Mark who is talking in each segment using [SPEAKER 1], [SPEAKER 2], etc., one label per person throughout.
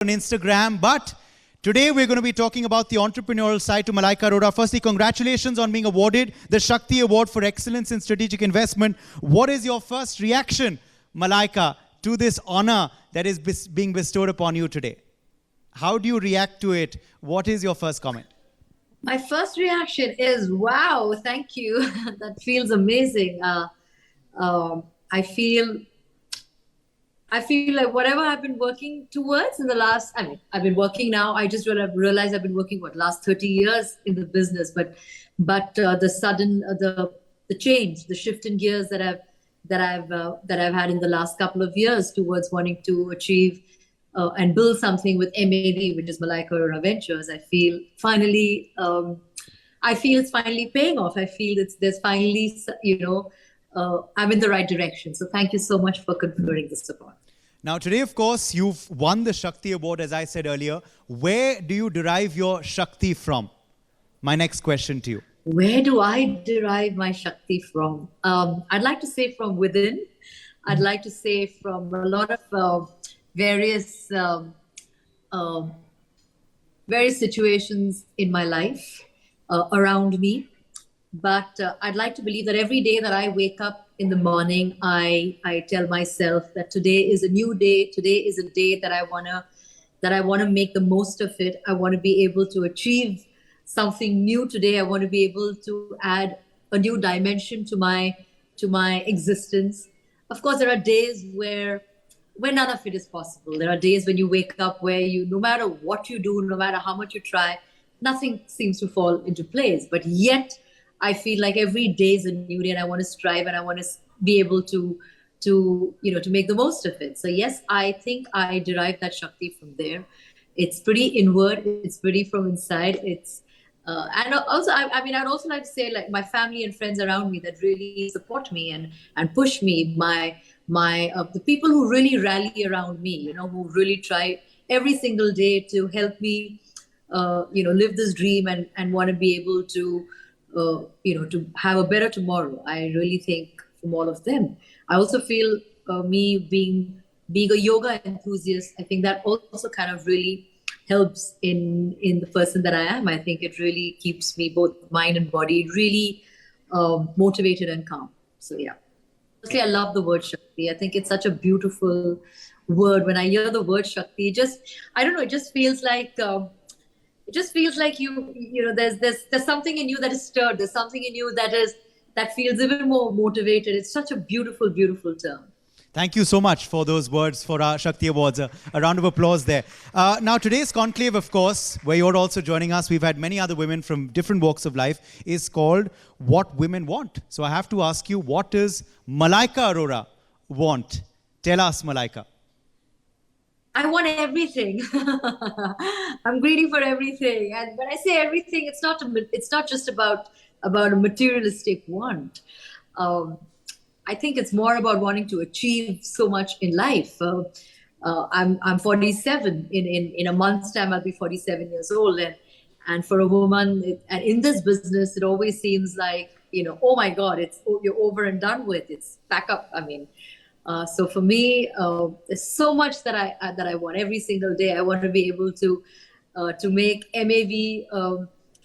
[SPEAKER 1] on Instagram. But today we're going to be talking about the entrepreneurial side to Malaika Arora. Firstly, congratulations on being awarded the Shakti Award for Excellence in Strategic Investment. What is your first reaction, Malaika, to this honor that is being bestowed upon you today? How do you react to it? What is your first comment?
[SPEAKER 2] My first reaction is, wow, thank you. That feels amazing. I feel like whatever I've been working towards in the last, I've been working now. I just realized I've been working, last 30 years in the business. But the sudden, the change, the shift in gears that I've had in the last couple of years towards wanting to achieve and build something with MAV, which is Malaika Arora Ventures. I feel it's finally paying off. I feel there's finally, I'm in the right direction. So thank you so much for conferring this support.
[SPEAKER 1] Now today, of course, you've won the Shakti Award, as I said earlier. Where do you derive your Shakti from? My next question to you.
[SPEAKER 2] Where do I derive my Shakti from? I'd like to say from within. I'd like to say from a lot of various situations in my life around me. But I'd like to believe that every day that I wake up in the morning, I tell myself that today is a new day. Today is a day that I wanna make the most of it. I want to be able to achieve something new today. I want to be able to add a new dimension to my existence. Of course, there are days where none of it is possible. There are days when you wake up where no matter what you do, no matter how much you try, nothing seems to fall into place. But yet, I feel like every day is a new day, and I want to strive, and I want to be able to make the most of it. So yes, I think I derive that Shakti from there. It's pretty inward. It's pretty from inside. It's and also, I'd also like to say, like, my family and friends around me that really support me and push me. The people who really rally around me, who really try every single day to help me, live this dream and want to be able to, to have a better tomorrow. I really think from all of them. I also feel me being a yoga enthusiast, I think that also kind of really helps in the person that I am. I think it really keeps me, both mind and body, really motivated and calm. So yeah. Honestly, I love the word Shakti. I think it's such a beautiful word. When I hear the word Shakti, it just feels like there's something in you that is stirred. There's something in you that feels even more motivated. It's such a beautiful, beautiful term.
[SPEAKER 1] Thank you so much for those words for our Shakti Awards. A round of applause there. Now, today's conclave, of course, where you're also joining us, we've had many other women from different walks of life, is called What Women Want. So I have to ask you, what does Malaika Arora want? Tell us, Malaika.
[SPEAKER 2] I want everything. I'm greedy for everything. And when I say everything, it's not just about a materialistic want. I think it's more about wanting to achieve so much in life. I'm 47. In a month's time, I'll be 47 years old. And for a woman, and in this business, it always seems like, oh my God, you're over and done with. It's back up. So for me, there's so much that I want every single day. I want to be able to make MAV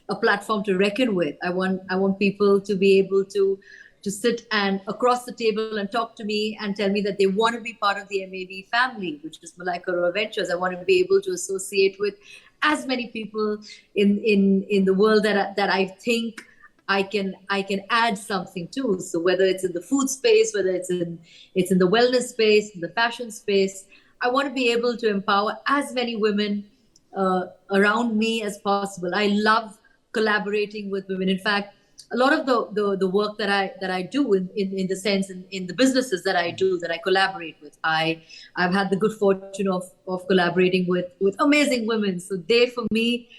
[SPEAKER 2] a platform to reckon with. I want people to be able to sit and across the table and talk to me and tell me that they want to be part of the MAV family, which is Malaika Arora Ventures. I want to be able to associate with as many people in the world that I think I can add something to. So whether it's in the food space, whether it's in the wellness space, in the fashion space, I want to be able to empower as many women around me as possible. I love collaborating with women. In fact, a lot of the work that I do in the sense in the businesses that I do, that I collaborate with, I've had the good fortune of collaborating with amazing women. So they, for me,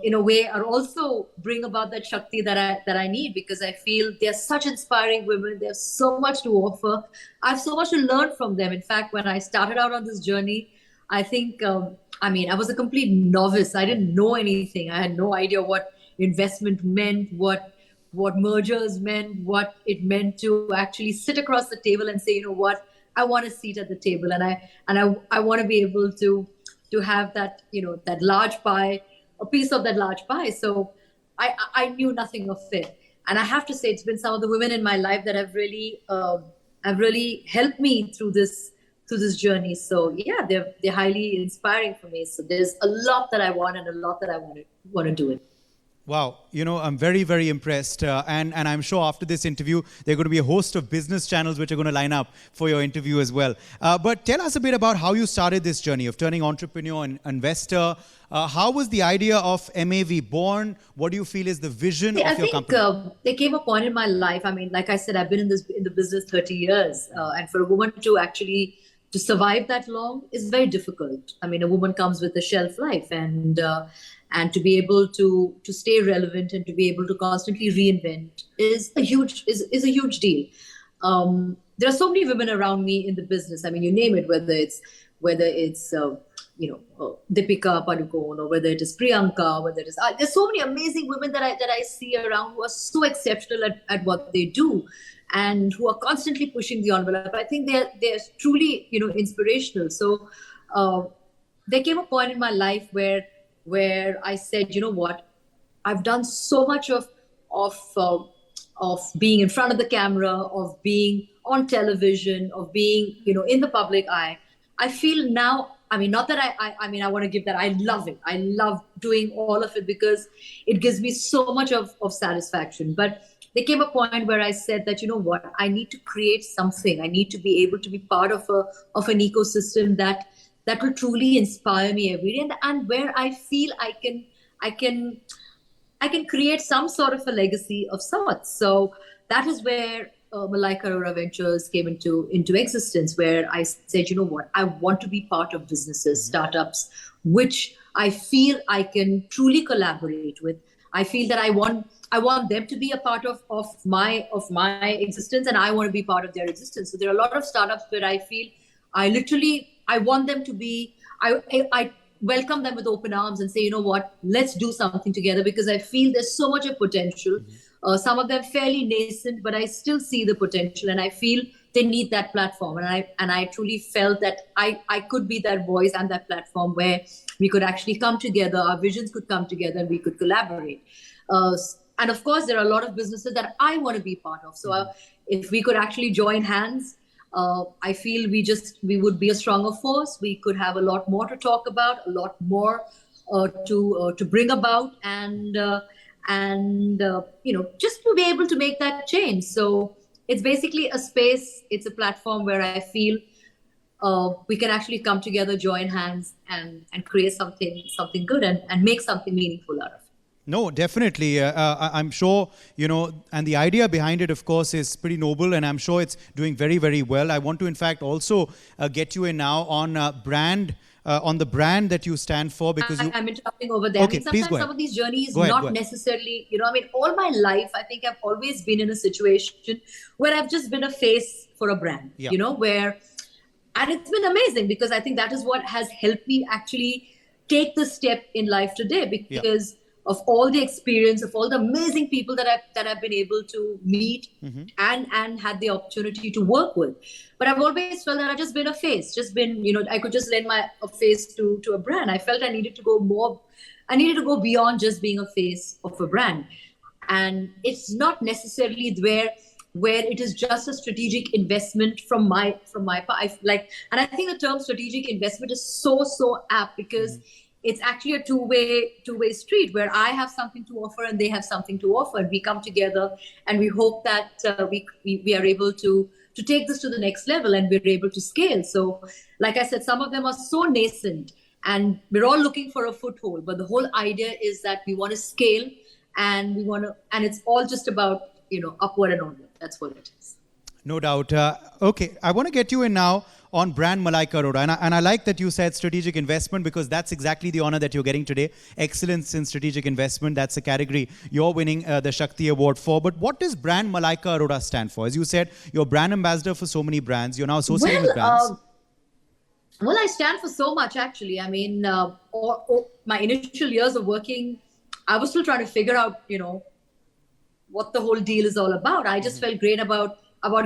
[SPEAKER 2] in a way, are also bring about that Shakti that I need, because I feel they're such inspiring women. They have so much to offer. I have so much to learn from them. In fact, when I started out on this journey, I think, I was a complete novice. I didn't know anything. I had no idea what investment meant, what mergers meant, what it meant to actually sit across the table and say, you know what, I want a seat at the table, and I want to be able to have that, that large pie, a piece of that large pie. So I knew nothing of it. And I have to say, it's been some of the women in my life that have really helped me through this journey. So yeah, they're highly inspiring for me. So there's a lot that I want and a lot that I want to do it.
[SPEAKER 1] Wow, I'm very, very impressed. And I'm sure after this interview, there are going to be a host of business channels which are going to line up for your interview as well. But tell us a bit about how you started this journey of turning entrepreneur and investor. How was the idea of MAV born? What do you feel is the vision of your company?
[SPEAKER 2] I think there came a point in my life. I mean, like I said, I've been in the business 30 years. And for a woman to survive that long is very difficult. I mean, a woman comes with a shelf life, and to be able to stay relevant and to be able to constantly reinvent is a huge deal. There are so many women around me in the business. I mean, you name it, whether it's Deepika Padukone, or whether it is Priyanka, whether it is there's so many amazing women that I see around who are so exceptional at what they do, and who are constantly pushing the envelope. I think they're truly inspirational. So there came a point in my life where I said, you know what, I've done so much of being in front of the camera, of being on television, of being in the public eye. I feel now, I mean, not that I want to give that. I love it. I love doing all of it because it gives me so much of satisfaction. But there came a point where I said that, you know what, I need to create something. I need to be able to be part of an ecosystem that will truly inspire me every day, and where I feel I can create some sort of a legacy of sorts. So that is where Malaika Arora Ventures came into existence, where I said, you know what, I want to be part of businesses, startups, which I feel I can truly collaborate with. I feel that I want them to be a part of my existence, and I want to be part of their existence. So there are a lot of startups where I feel I want them to be, I welcome them with open arms and say, you know what, let's do something together, because I feel there's so much of potential. Some of them fairly nascent, but I still see the potential, and I feel they need that platform. And I truly felt that I could be that voice and that platform where we could actually come together, our visions could come together, and we could collaborate. And of course, there are a lot of businesses that I want to be part of. So if we could actually join hands, I feel we would be a stronger force. We could have a lot more to talk about, a lot more to bring about, and just to be able to make that change. So it's basically a space, it's a platform where I feel we can actually come together, join hands, and create something good and make something meaningful out of it.
[SPEAKER 1] No, definitely. I'm sure, and the idea behind it, of course, is pretty noble, and I'm sure it's doing very, very well. I want to, in fact, also get you in now on brand, on the brand that you stand for, because
[SPEAKER 2] I'm interrupting over there.
[SPEAKER 1] Okay,
[SPEAKER 2] I mean,
[SPEAKER 1] please
[SPEAKER 2] sometimes
[SPEAKER 1] go ahead.
[SPEAKER 2] some of these journeys
[SPEAKER 1] Go ahead.
[SPEAKER 2] necessarily, all my life, I think I've always been in a situation where I've just been a face for a brand, and it's been amazing, because I think that is what has helped me actually take the step in life today, because of all the experience, of all the amazing people that I've been able to meet and had the opportunity to work with. But I've always felt that I've just been a face, I could just lend a face to a brand. I felt I needed to go beyond just being a face of a brand. And it's not necessarily where it is just a strategic investment from my part. And I think the term strategic investment is so apt, because it's actually a two-way street, where I have something to offer and they have something to offer, and we come together, and we hope that we are able to take this to the next level, and we're able to scale. So, like I said, some of them are so nascent, and we're all looking for a foothold. But the whole idea is that we want to scale, and and it's all just about upward and onward. That's what it is.
[SPEAKER 1] No doubt. Okay, I want to get you in now on brand Malaika Arora. And I like that you said strategic investment, because that's exactly the honor that you're getting today. Excellence in strategic investment. That's a category you're winning the Shakti Award for. But what does brand Malaika Arora stand for? As you said, you're brand ambassador for so many brands. You're now associated with brands.
[SPEAKER 2] Well, I stand for so much, actually. I mean, my initial years of working, I was still trying to figure out, what the whole deal is all about. I just felt great about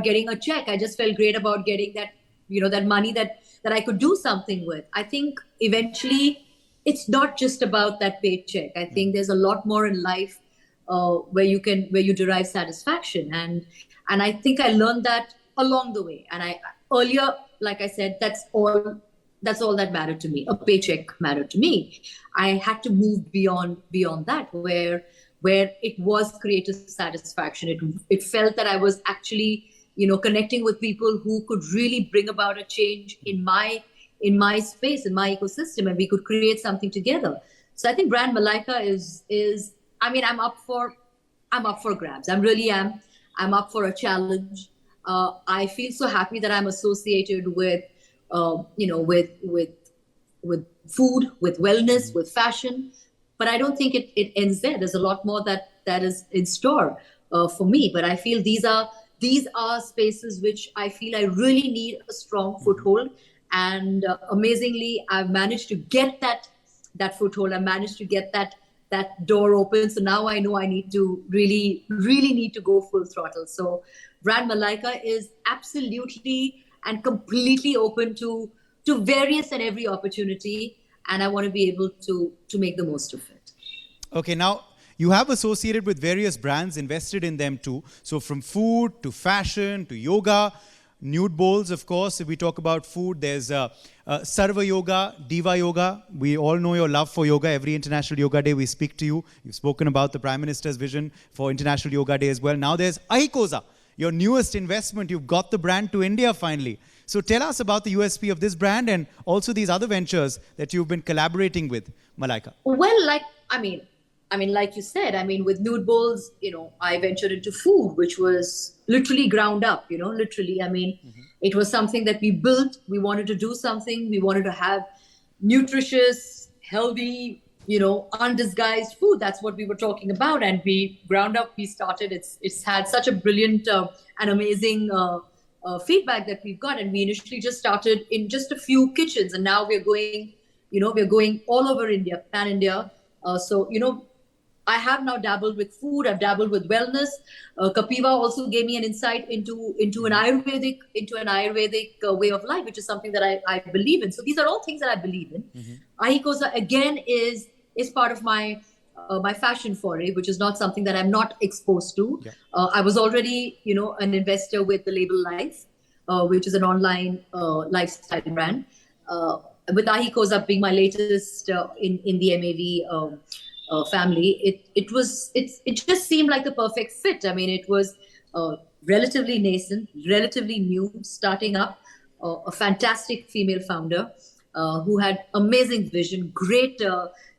[SPEAKER 2] getting a check. I just felt great about getting that, that money that that I could do something with. I think eventually it's not just about that paycheck. I think there's a lot more in life where you derive satisfaction, and I think I learned that along the way. And I earlier, like I said, that's all that mattered to me. A paycheck mattered to me. I had to move beyond that, where it was creative satisfaction. It felt that I was actually, connecting with people who could really bring about a change in my space, in my ecosystem, and we could create something together. So I think brand Malaika is I mean, I'm up for grabs. I really am. I'm up for a challenge. I feel so happy that I'm associated with with food, with wellness, with fashion. But I don't think it ends there. There's a lot more that is in store for me. But I feel these are spaces which I feel I really need a strong foothold. And amazingly, I've managed to get that foothold. I managed to get that door open. So now I know I need to really need to go full throttle. So brand Malaika is absolutely and completely open to various and every opportunity, and I want to be able to make the most of it.
[SPEAKER 1] Okay, now you have associated with various brands, invested in them too. So from food to fashion to yoga, nude bowls, of course. If we talk about food, there's Sarva Yoga, Diva Yoga. We all know your love for yoga. Every International Yoga Day, we speak to you. You've spoken about the Prime Minister's vision for International Yoga Day as well. Now there's Ahikosa, your newest investment. You've got the brand to India finally. So tell us about the USP of this brand and also these other ventures that you've been collaborating with, Malaika.
[SPEAKER 2] Well, like you said, with nude bowls, I ventured into food, which was literally ground up, literally. It was something that we built. We wanted to do something. We wanted to have nutritious, healthy, undisguised food. That's what we were talking about. And we ground up, we started. It's had such a brilliant and amazing feedback that we've got. And we initially just started in just a few kitchens. And now we're going all over India, pan India. So I have now dabbled with food. I've dabbled with wellness. Kapiva also gave me an insight into an Ayurvedic way of life, which is something that I believe in. So these are all things that I believe in. Ahikosa again is part of my fashion foray, which is not something that I'm not exposed to.
[SPEAKER 1] Yeah.
[SPEAKER 2] I was already an investor with the label Life, which is an online lifestyle brand. With Ahikosa being my latest in the MAV family, it just seemed like the perfect fit. It was relatively nascent, relatively new, starting up, a fantastic female founder who had amazing vision, great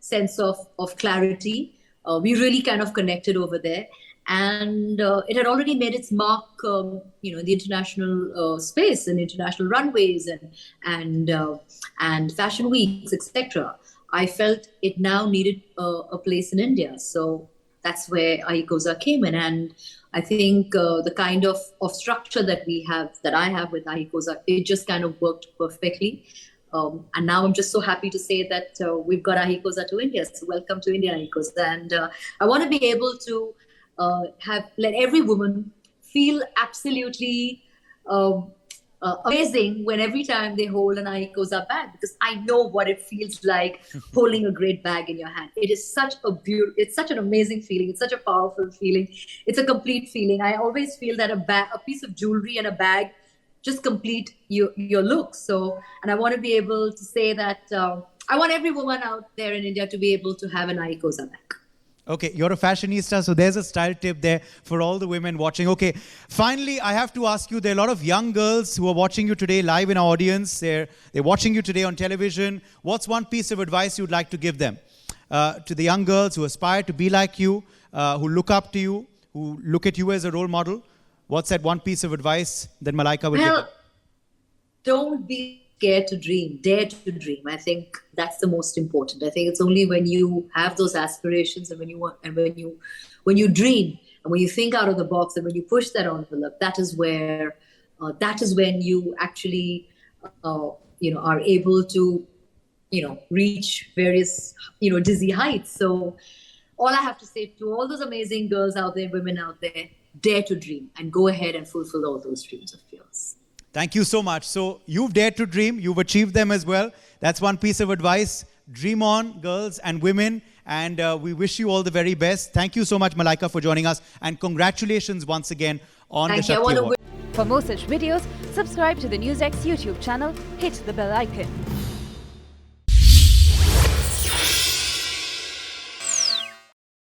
[SPEAKER 2] sense of clarity. We really kind of connected over there. And it had already made its mark, in the international space and international runways and fashion weeks, etc. I felt it now needed a place in India, so that's where Ahikosa came in. And I think the kind of structure that I have with Ahikosa, it just kind of worked perfectly. And now I'm just so happy to say that we've got Ahikosa to India. So welcome to India, Ahikosa. And I want to be able to let every woman feel absolutely amazing when every time they hold an Ahikosa bag, because I know what it feels like holding a great bag in your hand. It is it's such an amazing feeling. It's such a powerful feeling. It's a complete feeling. I always feel that a piece of jewelry and a bag just complete your look. So, and I want to be able to say that I want every woman out there in India to be able to have an Ahikosa bag.
[SPEAKER 1] Okay, you're a fashionista, so there's a style tip there for all the women watching. Okay, finally, I have to ask you, there are a lot of young girls who are watching you today live in our audience. They're watching you today on television. What's one piece of advice you'd like to give them? To the young girls who aspire to be like you, who look up to you, who look at you as a role model. What's that one piece of advice that Malaika will give them?
[SPEAKER 2] Don't be scared to dream, dare to dream. I think that's the most important. I think it's only when you have those aspirations and when you dream and when you think out of the box and when you push that envelope, that is when you actually are able to reach various dizzy heights. So all I have to say to all those amazing girls out there, women out there, dare to dream and go ahead and fulfill all those dreams of yours.
[SPEAKER 1] Thank you so much. So you've dared to dream. You've achieved them as well. That's one piece of advice. Dream on, girls and women. And we wish you all the very best. Thank you so much, Malaika, for joining us. And congratulations once again on the Shakti Award.
[SPEAKER 3] For more such videos, subscribe to the NewsX YouTube channel, hit the bell icon.